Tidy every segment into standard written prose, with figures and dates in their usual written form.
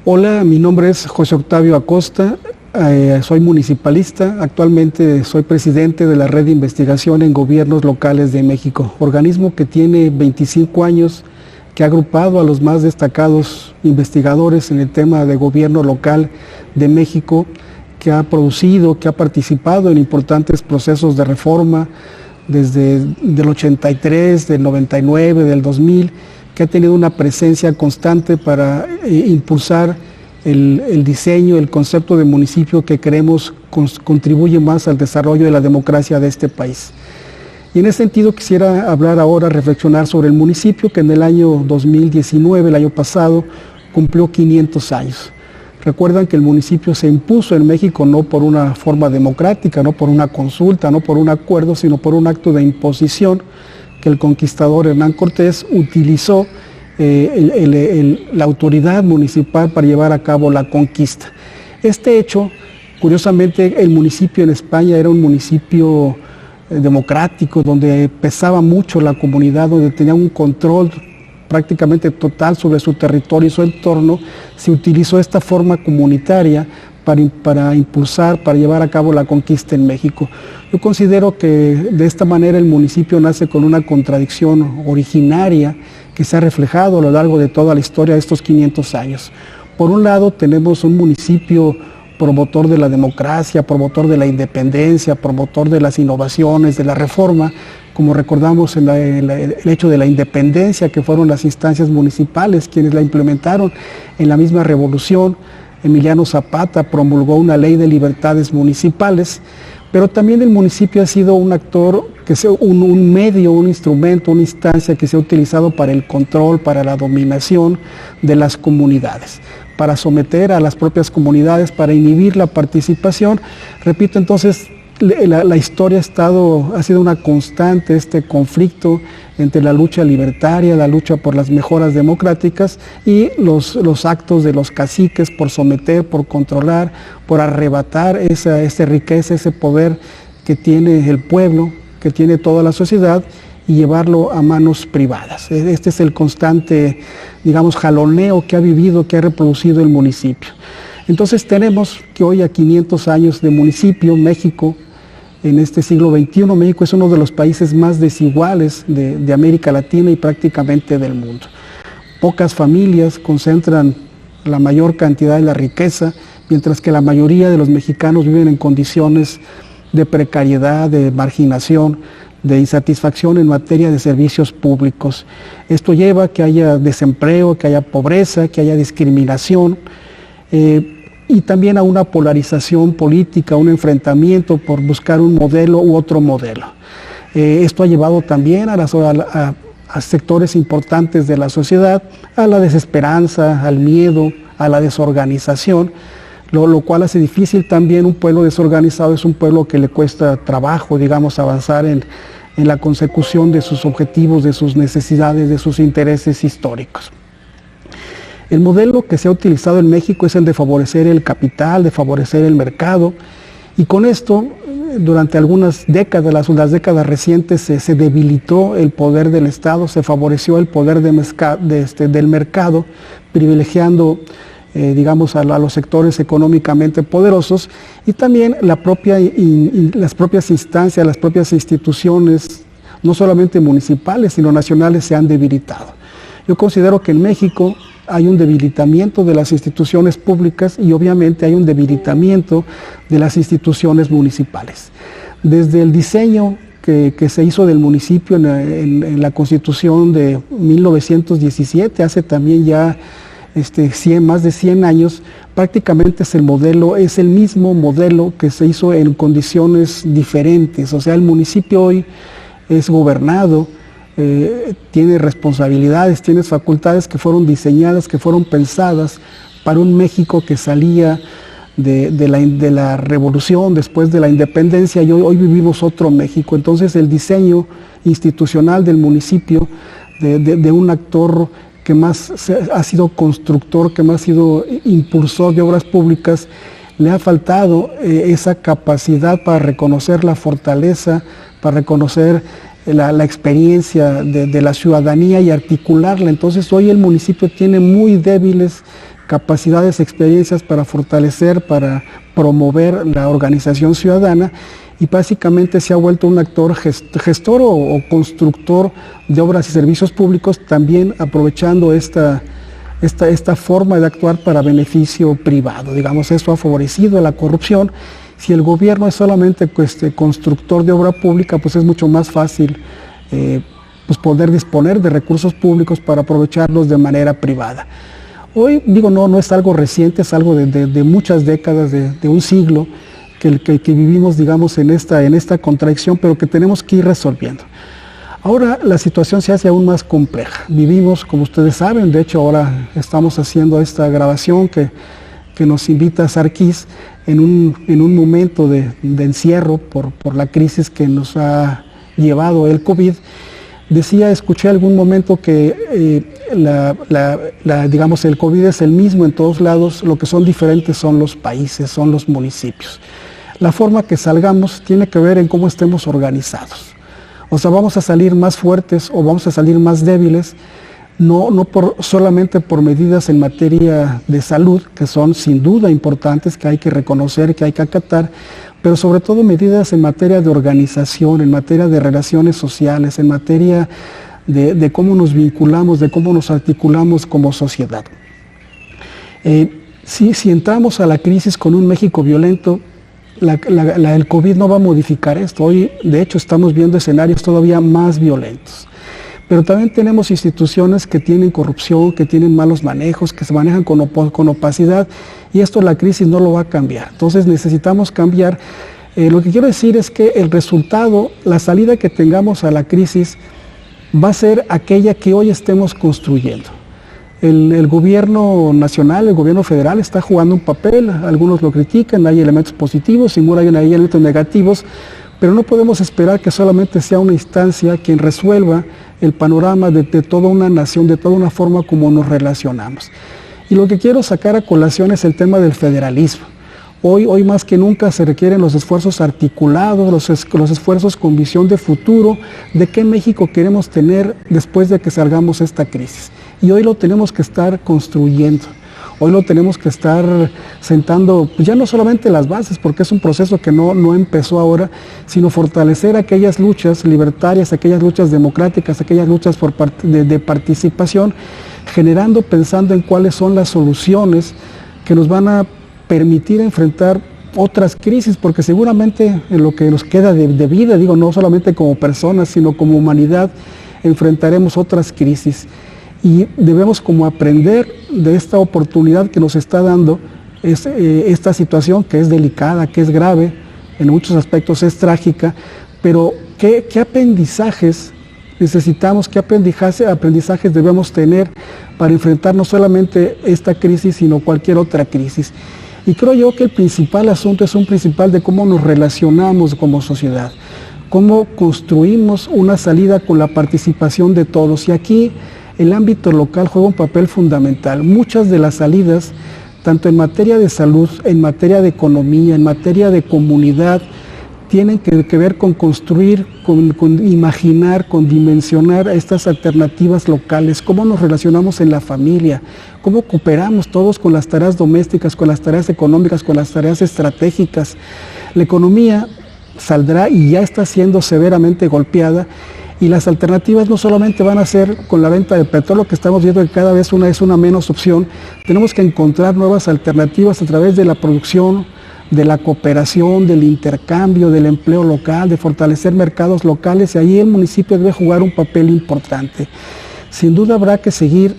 Hola, mi nombre es José Octavio Acosta, soy municipalista, actualmente soy presidente de la Red de Investigación en Gobiernos Locales de México, organismo que tiene 25 años, que ha agrupado a los más destacados investigadores en el tema de gobierno local de México, que ha producido, que ha participado en importantes procesos de reforma desde el 83, del 99, del 2000, que ha tenido una presencia constante para impulsar el diseño, el concepto de municipio que creemos contribuye más al desarrollo de la democracia de este país. Y en ese sentido quisiera hablar ahora, reflexionar sobre el municipio que en el año 2019, el año pasado, cumplió 500 años. Recuerdan que el municipio se impuso en México no por una forma democrática, no por una consulta, no por un acuerdo, sino por un acto de imposición que el conquistador Hernán Cortés utilizó la autoridad municipal para llevar a cabo la conquista. Este hecho, curiosamente, el municipio en España era un municipio democrático, donde pesaba mucho la comunidad, donde tenía un control prácticamente total sobre su territorio y su entorno. Se utilizó esta forma comunitaria para impulsar, para llevar a cabo la conquista en México. Yo considero que de esta manera el municipio nace con una contradicción originaria que se ha reflejado a lo largo de toda la historia de estos 500 años. Por un lado tenemos un municipio promotor de la democracia, promotor de la independencia, promotor de las innovaciones, de la reforma, como recordamos en el hecho de la independencia, que fueron las instancias municipales quienes la implementaron en la misma revolución. Emiliano Zapata promulgó una ley de libertades municipales, pero también el municipio ha sido un actor, un medio, un instrumento, una instancia que se ha utilizado para el control, para la dominación de las comunidades, para someter a las propias comunidades, para inhibir la participación. Repito, entonces, la historia ha sido una constante, este conflicto entre la lucha libertaria, la lucha por las mejoras democráticas y los actos de los caciques por someter, por controlar, por arrebatar esa riqueza, ese poder que tiene el pueblo, que tiene toda la sociedad, y llevarlo a manos privadas. Este es el constante, digamos, jaloneo que ha vivido, que ha reproducido el municipio. Entonces tenemos que hoy, a 500 años de municipio, México, en este siglo XXI, México es uno de los países más desiguales de América Latina y prácticamente del mundo. Pocas familias concentran la mayor cantidad de la riqueza, mientras que la mayoría de los mexicanos viven en condiciones de precariedad, de marginación, de insatisfacción en materia de servicios públicos. Esto lleva a que haya desempleo, que haya pobreza, que haya discriminación, y también a una polarización política, un enfrentamiento por buscar un modelo u otro modelo. Esto ha llevado también a sectores importantes de la sociedad a la desesperanza, al miedo, a la desorganización, lo cual hace difícil también. Un pueblo desorganizado es un pueblo que le cuesta trabajo, digamos, avanzar en la consecución de sus objetivos, de sus necesidades, de sus intereses históricos. El modelo que se ha utilizado en México es el de favorecer el capital, de favorecer el mercado, y con esto, durante algunas décadas, las décadas recientes, se debilitó el poder del Estado, se favoreció el poder del mercado, privilegiando, digamos, a los sectores económicamente poderosos, y también las propias instancias, las propias instituciones, no solamente municipales, sino nacionales, se han debilitado. Yo considero que en México hay un debilitamiento de las instituciones públicas y obviamente hay un debilitamiento de las instituciones municipales. Desde el diseño que se hizo del municipio en la Constitución de 1917, hace también ya más de 100 años, prácticamente es el mismo modelo que se hizo en condiciones diferentes. O sea, el municipio hoy es gobernado, tiene responsabilidades, tiene facultades que fueron diseñadas, que fueron pensadas para un México que salía de la revolución, después de la independencia, y hoy vivimos otro México. Entonces el diseño institucional del municipio, de un actor que más ha sido constructor, que más ha sido impulsor de obras públicas, le ha faltado esa capacidad para reconocer la fortaleza, para reconocer la experiencia de la ciudadanía y articularla. Entonces hoy el municipio tiene muy débiles capacidades, experiencias para fortalecer, para promover la organización ciudadana, y básicamente se ha vuelto un actor gestor o constructor de obras y servicios públicos, también aprovechando esta forma de actuar para beneficio privado. Digamos, eso ha favorecido la corrupción. Si el gobierno es solamente constructor de obra pública, pues es mucho más fácil pues poder disponer de recursos públicos para aprovecharlos de manera privada. Hoy, digo, no es algo reciente, es algo de muchas décadas, de un siglo, que vivimos, digamos, en esta contradicción, pero que tenemos que ir resolviendo. Ahora la situación se hace aún más compleja. Vivimos, como ustedes saben, de hecho ahora estamos haciendo esta grabación que nos invita a Sarkis en un momento de encierro por la crisis que nos ha llevado el COVID. Escuché algún momento que digamos, el COVID es el mismo en todos lados, lo que son diferentes son los países, son los municipios. La forma que salgamos tiene que ver en cómo estemos organizados. O sea, vamos a salir más fuertes o vamos a salir más débiles, no solamente por medidas en materia de salud, que son sin duda importantes, que hay que reconocer, que hay que acatar, pero sobre todo medidas en materia de organización, en materia de relaciones sociales, en materia de cómo nos vinculamos, de cómo nos articulamos como sociedad. Si entramos a la crisis con un México violento, el COVID no va a modificar esto. Hoy, de hecho, estamos viendo escenarios todavía más violentos. Pero también tenemos instituciones que tienen corrupción, que tienen malos manejos, que se manejan con opacidad, y esto la crisis no lo va a cambiar. Entonces necesitamos cambiar. Lo que quiero decir es que el resultado, la salida que tengamos a la crisis, va a ser aquella que hoy estemos construyendo. El gobierno nacional, el gobierno federal está jugando un papel, algunos lo critican, hay elementos positivos, sin duda hay elementos negativos, pero no podemos esperar que solamente sea una instancia quien resuelva el panorama de toda una nación, de toda una forma como nos relacionamos. Y lo que quiero sacar a colación es el tema del federalismo. Hoy más que nunca se requieren los esfuerzos articulados, los esfuerzos con visión de futuro, de qué México queremos tener después de que salgamos de esta crisis. Y hoy lo tenemos que estar construyendo. Hoy lo tenemos que estar sentando, pues ya no solamente las bases, porque es un proceso que no empezó ahora, sino fortalecer aquellas luchas libertarias, aquellas luchas democráticas, aquellas luchas de participación, pensando en cuáles son las soluciones que nos van a permitir enfrentar otras crisis, porque seguramente en lo que nos queda de vida, digo, no solamente como personas, sino como humanidad, enfrentaremos otras crisis. Y debemos como aprender de esta oportunidad que nos está dando esta situación que es delicada, que es grave, en muchos aspectos es trágica, pero ¿qué aprendizajes necesitamos, qué aprendizajes debemos tener para enfrentar no solamente esta crisis, sino cualquier otra crisis? Y creo yo que el principal asunto es un principal de cómo nos relacionamos como sociedad, cómo construimos una salida con la participación de todos. Y aquí el ámbito local juega un papel fundamental. Muchas de las salidas, tanto en materia de salud, en materia de economía, en materia de comunidad, tienen que ver con construir, con imaginar, con dimensionar estas alternativas locales, cómo nos relacionamos en la familia, cómo cooperamos todos con las tareas domésticas, con las tareas económicas, con las tareas estratégicas. La economía saldrá y ya está siendo severamente golpeada, y las alternativas no solamente van a ser con la venta de petróleo, que estamos viendo que cada vez es una menos opción. Tenemos que encontrar nuevas alternativas a través de la producción, de la cooperación, del intercambio, del empleo local, de fortalecer mercados locales, y ahí el municipio debe jugar un papel importante. Sin duda habrá que seguir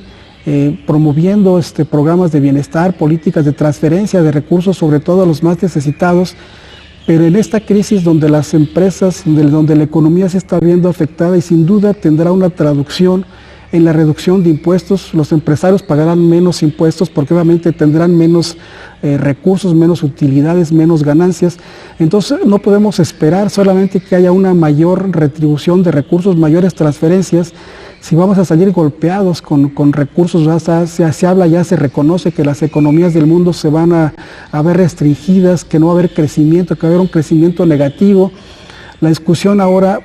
promoviendo programas de bienestar, políticas de transferencia de recursos, sobre todo a los más necesitados, pero en esta crisis donde las empresas, donde la economía se está viendo afectada, y sin duda tendrá una traducción en la reducción de impuestos. Los empresarios pagarán menos impuestos porque obviamente tendrán menos recursos, menos utilidades, menos ganancias. Entonces no podemos esperar solamente que haya una mayor retribución de recursos, mayores transferencias. Si vamos a salir golpeados con recursos, se habla, ya se reconoce que las economías del mundo se van a ver restringidas, que no va a haber crecimiento, que va a haber un crecimiento negativo. La discusión ahora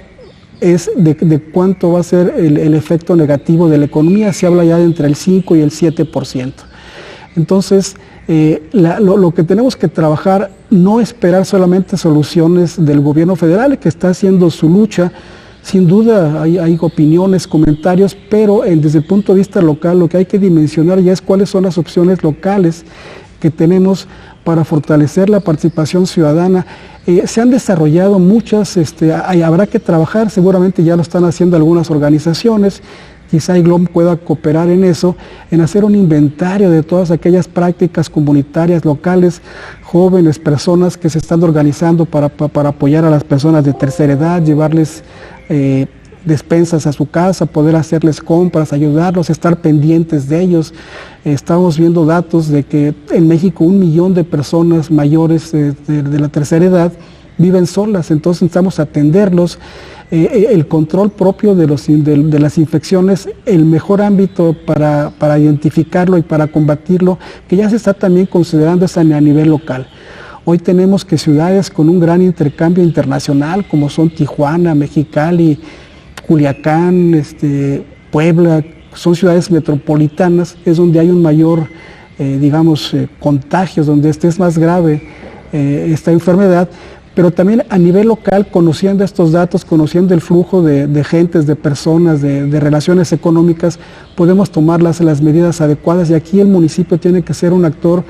es de cuánto va a ser el efecto negativo de la economía. Se habla ya de entre el 5 y el 7%. Entonces, lo que tenemos que trabajar, no esperar solamente soluciones del gobierno federal, que está haciendo su lucha. Sin duda hay opiniones, comentarios, pero desde el punto de vista local lo que hay que dimensionar ya es cuáles son las opciones locales que tenemos para fortalecer la participación ciudadana. Se han desarrollado muchas, habrá que trabajar, seguramente ya lo están haciendo algunas organizaciones, quizá IGLOM pueda cooperar en eso, en hacer un inventario de todas aquellas prácticas comunitarias locales, jóvenes, personas que se están organizando para apoyar a las personas de tercera edad, llevarles despensas a su casa, poder hacerles compras, ayudarlos, estar pendientes de ellos. Estamos viendo datos de que en México 1 millón de personas mayores de la tercera edad viven solas, entonces necesitamos atenderlos. El control propio de las infecciones, el mejor ámbito para identificarlo y para combatirlo, que ya se está también considerando es a nivel local. Hoy tenemos que ciudades con un gran intercambio internacional, como son Tijuana, Mexicali, Culiacán, Puebla, son ciudades metropolitanas, es donde hay un mayor, contagios, donde es más grave esta enfermedad. Pero también a nivel local, conociendo estos datos, conociendo el flujo de gentes, de personas, de relaciones económicas, podemos tomar las medidas adecuadas, y aquí el municipio tiene que ser un actor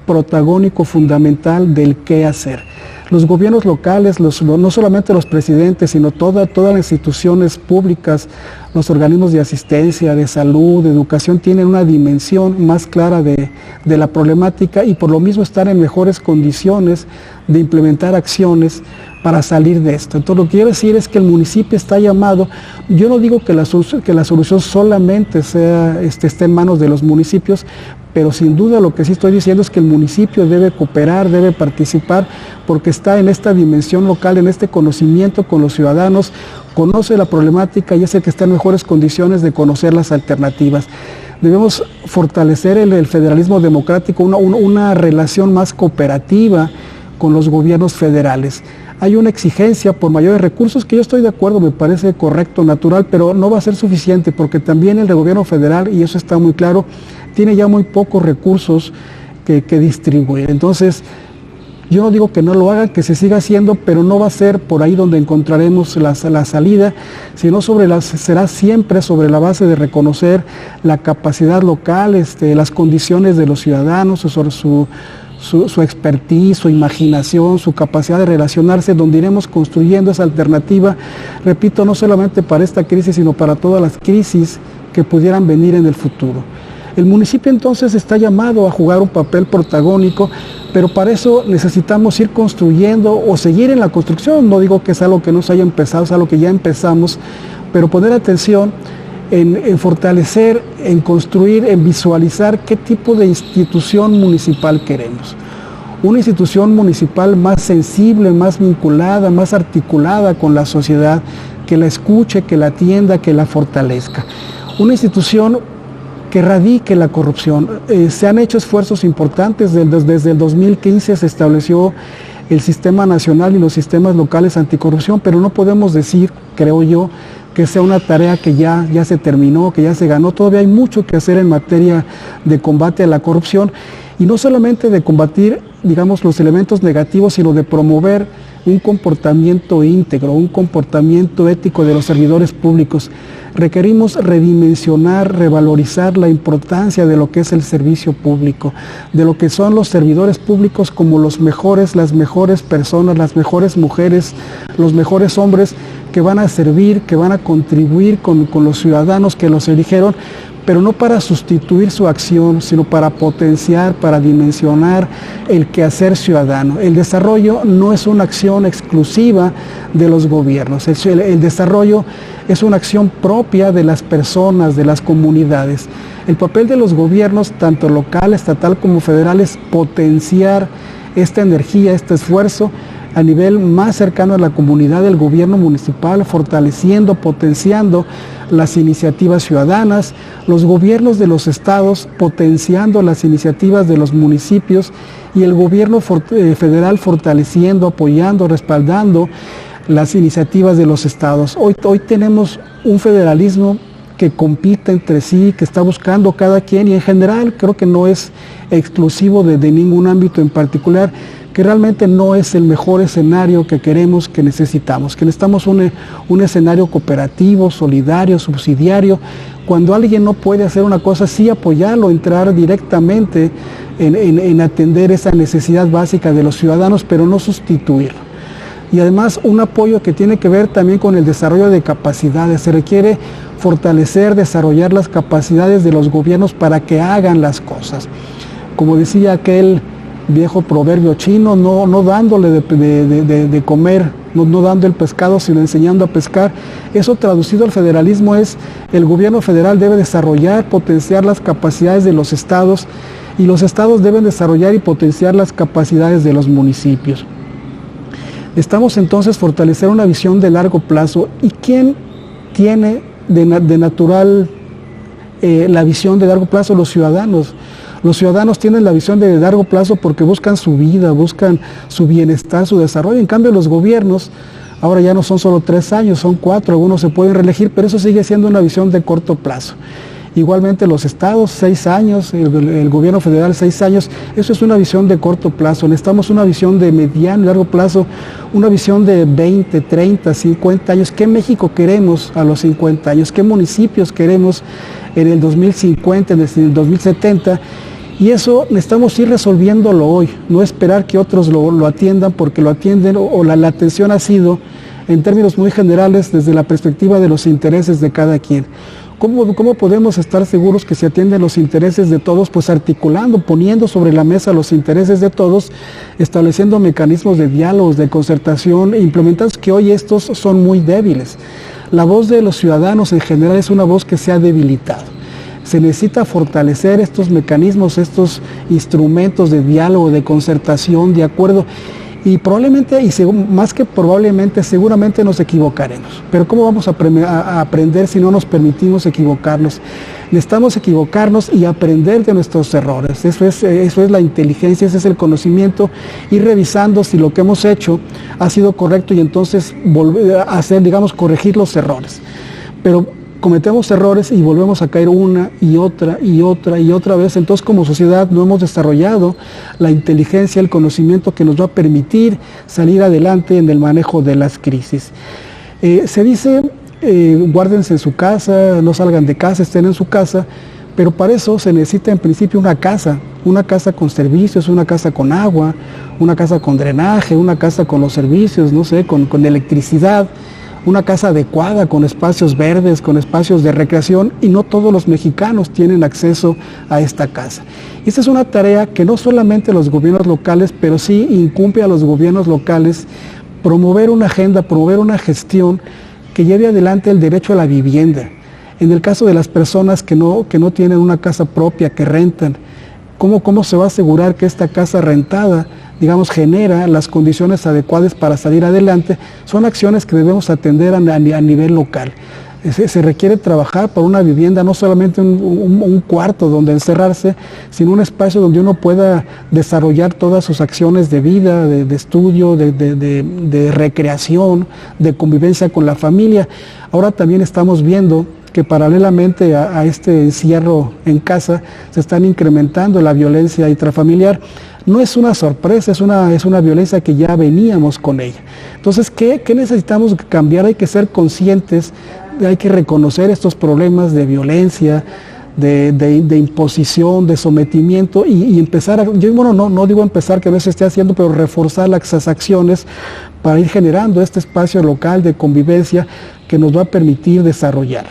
protagónico, fundamental del qué hacer. Los gobiernos locales, no solamente los presidentes, sino todas las instituciones públicas, los organismos de asistencia, de salud, de educación, tienen una dimensión más clara de la problemática, y por lo mismo están en mejores condiciones de implementar acciones para salir de esto. Entonces, lo que quiero decir es que el municipio está llamado. Yo no digo que la solución solamente esté en manos de los municipios, pero sin duda lo que sí estoy diciendo es que el municipio debe cooperar, debe participar, porque está en esta dimensión local, en este conocimiento con los ciudadanos, conoce la problemática y es el que está en mejores condiciones de conocer las alternativas. Debemos fortalecer el federalismo democrático, una relación más cooperativa con los gobiernos federales. Hay una exigencia por mayores recursos, que yo estoy de acuerdo, me parece correcto, natural, pero no va a ser suficiente, porque también el gobierno federal, y eso está muy claro, tiene ya muy pocos recursos que distribuir. Entonces, yo no digo que no lo hagan, que se siga haciendo, pero no va a ser por ahí donde encontraremos la salida, sino será siempre sobre la base de reconocer la capacidad local, las condiciones de los ciudadanos, su expertise, su imaginación, su capacidad de relacionarse, donde iremos construyendo esa alternativa, repito, no solamente para esta crisis, sino para todas las crisis que pudieran venir en el futuro. El municipio entonces está llamado a jugar un papel protagónico, pero para eso necesitamos ir construyendo o seguir en la construcción. No digo que es algo que no se haya empezado, es algo que ya empezamos, pero poner atención en fortalecer, en construir, en visualizar qué tipo de institución municipal queremos. Una institución municipal más sensible, más vinculada, más articulada con la sociedad, que la escuche, que la atienda, que la fortalezca. Una institución que erradique la corrupción. Se han hecho esfuerzos importantes. Desde el 2015 se estableció el Sistema Nacional y los sistemas locales anticorrupción, pero no podemos decir, creo yo, que sea una tarea que ya se terminó, que ya se ganó. Todavía hay mucho que hacer en materia de combate a la corrupción, y no solamente de combatir, los elementos negativos, sino de promover un comportamiento íntegro, un comportamiento ético de los servidores públicos. Requerimos redimensionar, revalorizar la importancia de lo que es el servicio público, de lo que son los servidores públicos como las mejores personas, las mejores mujeres, los mejores hombres que van a servir, que van a contribuir con los ciudadanos que los eligieron, pero no para sustituir su acción, sino para potenciar, para dimensionar el quehacer ciudadano. El desarrollo no es una acción exclusiva de los gobiernos, el desarrollo es una acción propia de las personas, de las comunidades. El papel de los gobiernos, tanto local, estatal como federal, es potenciar esta energía, este esfuerzo a nivel más cercano a la comunidad del gobierno municipal, fortaleciendo, potenciando las iniciativas ciudadanas, los gobiernos de los estados potenciando las iniciativas de los municipios, y el gobierno federal fortaleciendo, apoyando, respaldando las iniciativas de los estados. Hoy tenemos un federalismo que compite entre sí, que está buscando cada quien, y en general creo que no es exclusivo de ningún ámbito en particular, que realmente no es el mejor escenario que queremos, que necesitamos un escenario cooperativo, solidario, subsidiario. Cuando alguien no puede hacer una cosa, sí apoyarlo, entrar directamente en atender esa necesidad básica de los ciudadanos, pero no sustituirlo. Y además un apoyo que tiene que ver también con el desarrollo de capacidades. Se requiere fortalecer, desarrollar las capacidades de los gobiernos para que hagan las cosas. Como decía aquel viejo proverbio chino, no dándole de comer, no dando el pescado, sino enseñando a pescar. Eso traducido al federalismo es: el gobierno federal debe desarrollar, potenciar las capacidades de los estados, y los estados deben desarrollar y potenciar las capacidades de los municipios. Estamos entonces fortalecer una visión de largo plazo. ¿Y quién tiene de natural la visión de largo plazo? Los ciudadanos. Los ciudadanos tienen la visión de largo plazo porque buscan su vida, buscan su bienestar, su desarrollo. En cambio, los gobiernos ahora ya no son solo 3 años, son 4, algunos se pueden reelegir, pero eso sigue siendo una visión de corto plazo. Igualmente los estados, 6 años, el gobierno federal 6 años, eso es una visión de corto plazo. Necesitamos una visión de mediano y largo plazo, una visión de 20, 30, 50 años. ¿Qué México queremos a los 50 años? ¿Qué municipios queremos en el 2050, en el 2070? Y eso necesitamos ir resolviéndolo hoy, no esperar que otros lo atiendan porque lo atienden, o la atención ha sido, en términos muy generales, desde la perspectiva de los intereses de cada quien. ¿Cómo podemos estar seguros que se atienden los intereses de todos? Pues articulando, poniendo sobre la mesa los intereses de todos, estableciendo mecanismos de diálogos, de concertación, implementados, que hoy estos son muy débiles. La voz de los ciudadanos en general es una voz que se ha debilitado. Se necesita fortalecer estos mecanismos, estos instrumentos de diálogo, de concertación, de acuerdo. Y probablemente, más que probablemente, seguramente nos equivocaremos. Pero ¿cómo vamos a aprender si no nos permitimos equivocarnos? Necesitamos equivocarnos y aprender de nuestros errores. Eso es la inteligencia, ese es el conocimiento. Ir revisando si lo que hemos hecho ha sido correcto y entonces volver a hacer, corregir los errores. Pero cometemos errores y volvemos a caer una y otra vez. Entonces, como sociedad no hemos desarrollado la inteligencia, el conocimiento que nos va a permitir salir adelante en el manejo de las crisis. Se dice, guárdense en su casa, no salgan de casa, estén en su casa, pero para eso se necesita en principio una casa con servicios, una casa con agua, una casa con drenaje, una casa con los servicios, con electricidad, una casa adecuada, con espacios verdes, con espacios de recreación, y no todos los mexicanos tienen acceso a esta casa. Esta es una tarea que no solamente los gobiernos locales, pero sí incumbe a los gobiernos locales promover una agenda, promover una gestión que lleve adelante el derecho a la vivienda. En el caso de las personas que no tienen una casa propia, que rentan, ¿cómo se va a asegurar que esta casa rentada, genera las condiciones adecuadas para salir adelante? Son acciones que debemos atender a nivel local. Se requiere trabajar por una vivienda, no solamente un cuarto donde encerrarse, sino un espacio donde uno pueda desarrollar todas sus acciones de vida, de estudio, de recreación, de convivencia con la familia. Ahora también estamos viendo que paralelamente a este encierro en casa se están incrementando la violencia intrafamiliar. No es una sorpresa, es una violencia que ya veníamos con ella. Entonces, ¿qué necesitamos cambiar? Hay que ser conscientes, hay que reconocer estos problemas de violencia, de imposición, de sometimiento, y empezar no digo empezar, que no se esté haciendo, pero reforzar las acciones para ir generando este espacio local de convivencia que nos va a permitir desarrollar.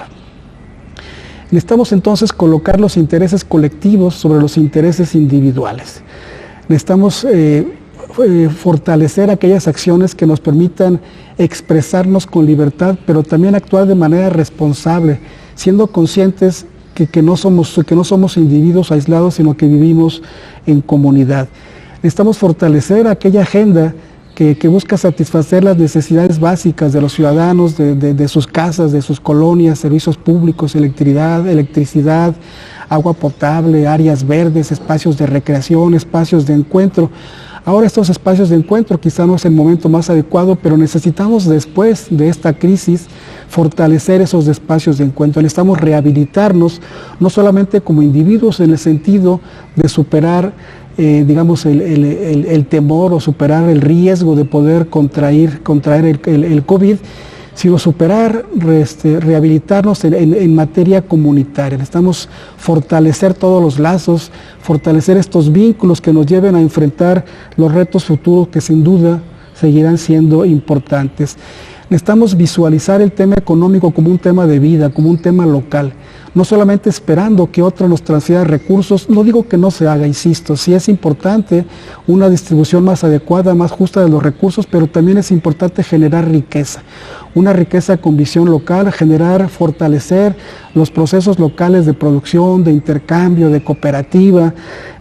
Necesitamos entonces colocar los intereses colectivos sobre los intereses individuales. Necesitamos fortalecer aquellas acciones que nos permitan expresarnos con libertad, pero también actuar de manera responsable, siendo conscientes que no somos individuos aislados, sino que vivimos en comunidad. Necesitamos fortalecer aquella agenda que busca satisfacer las necesidades básicas de los ciudadanos, de sus casas, de sus colonias, servicios públicos, electricidad, agua potable, áreas verdes, espacios de recreación, espacios de encuentro. Ahora estos espacios de encuentro quizá no es el momento más adecuado, pero necesitamos después de esta crisis fortalecer esos espacios de encuentro. Necesitamos rehabilitarnos, no solamente como individuos en el sentido de superar digamos, el temor o superar el riesgo de poder contraer el COVID, sino superar, rehabilitarnos en materia comunitaria. Necesitamos fortalecer todos los lazos, fortalecer estos vínculos que nos lleven a enfrentar los retos futuros que sin duda seguirán siendo importantes. Necesitamos visualizar el tema económico como un tema de vida, como un tema local, no solamente esperando que otro nos transfiera recursos. No digo que no se haga, insisto, sí es importante una distribución más adecuada, más justa de los recursos, pero también es importante generar riqueza, una riqueza con visión local, generar, fortalecer los procesos locales de producción, de intercambio, de cooperativa,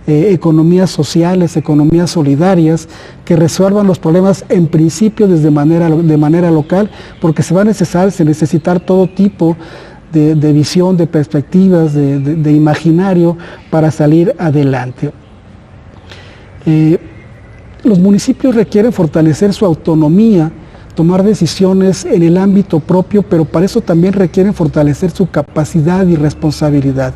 economías sociales, economías solidarias, que resuelvan los problemas en principio de manera local, porque se va a necesitar todo tipo de visión, de perspectivas, de imaginario para salir adelante. Los municipios requieren fortalecer su autonomía, tomar decisiones en el ámbito propio, pero para eso también requieren fortalecer su capacidad y responsabilidad.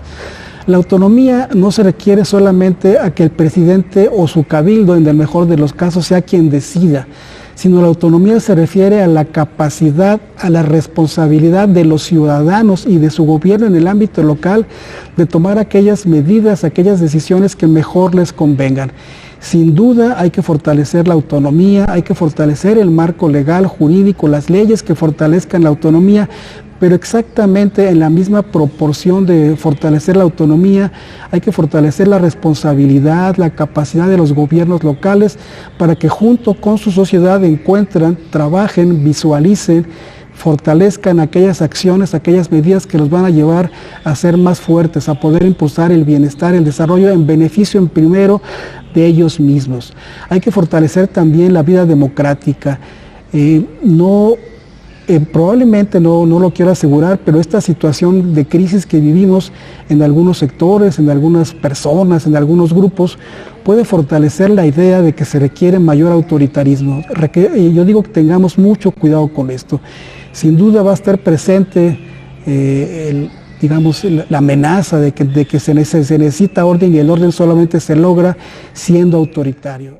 La autonomía no se requiere solamente a que el presidente o su cabildo, en el mejor de los casos, sea quien decida, sino la autonomía se refiere a la capacidad, a la responsabilidad de los ciudadanos y de su gobierno en el ámbito local de tomar aquellas medidas, aquellas decisiones que mejor les convengan. Sin duda hay que fortalecer la autonomía, hay que fortalecer el marco legal, jurídico, las leyes que fortalezcan la autonomía, pero exactamente en la misma proporción de fortalecer la autonomía, hay que fortalecer la responsabilidad, la capacidad de los gobiernos locales para que junto con su sociedad encuentren, trabajen, visualicen, fortalezcan aquellas acciones, aquellas medidas que los van a llevar a ser más fuertes, a poder impulsar el bienestar, el desarrollo en beneficio en primero de ellos mismos. Hay que fortalecer también la vida democrática. Probablemente no lo quiero asegurar, pero esta situación de crisis que vivimos en algunos sectores, en algunas personas, en algunos grupos, puede fortalecer la idea de que se requiere mayor autoritarismo. Yo digo que tengamos mucho cuidado con esto. Sin duda va a estar presente la amenaza de que se necesita orden, y el orden solamente se logra siendo autoritario.